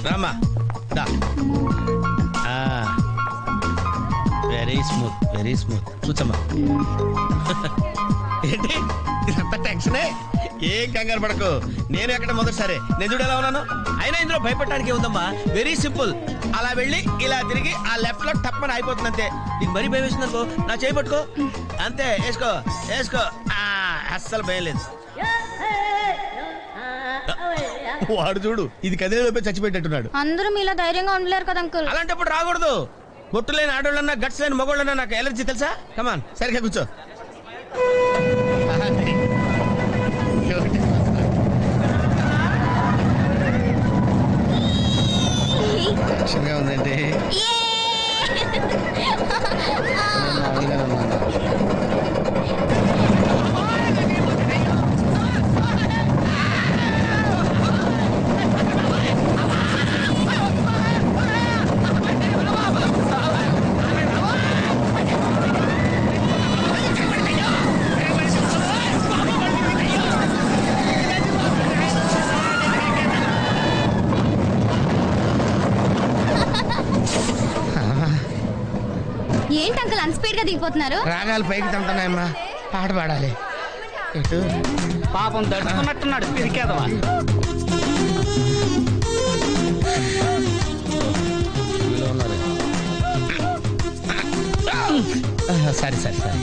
రామా దా. Very smooth very smooth. కూర్చోమ్మా. ఏంటి ఇదంతా టెన్షనే? ఏం కంగారు పడకు, నేను ఎక్కడ మొదటిసారి నేను చూడు ఎలా ఉన్నాను. అయినా ఇందులో భయపడడానికి ఏముందమ్మా, వెరీ సింపుల్. అలా వెళ్ళి ఇలా తిరిగి ఆ లెఫ్ట్ లో టప్పని అయిపోతుంది అంతే. నీకు మరీ భయం వేసింది అనుకో, నా చేయి పట్టుకో అంతే. వేసుకో వేసుకో, అస్సలు భయం లేదు. వాడు చూడు, ఇది కదే చచ్చిపెట్టేట్టున్నాడు. అందరూ మీలా ధైర్యంగా ఉండలేరు కదా అంకుల్. అలాంటప్పుడు రాకూడదు. బొట్టు లేని ఆడోళ్ళన్నా గట్స్ లేని మగోళ్ళన్నా నాకు ఎలర్జీ తెలుసా. కమాన్ సరిగ్గా కూర్చో. టెన్షన్గా ఉందండి. ఏంటి అంకుల్ అంత స్పీడ్ గా దిగిపోతున్నారు? రాగాలు పైకి తంటున్నాయమ్మా, పాట పాడాలి. పాపం దడుచుకున్నట్టున్నాడు పిరికేదవా. సరే సరే సరే.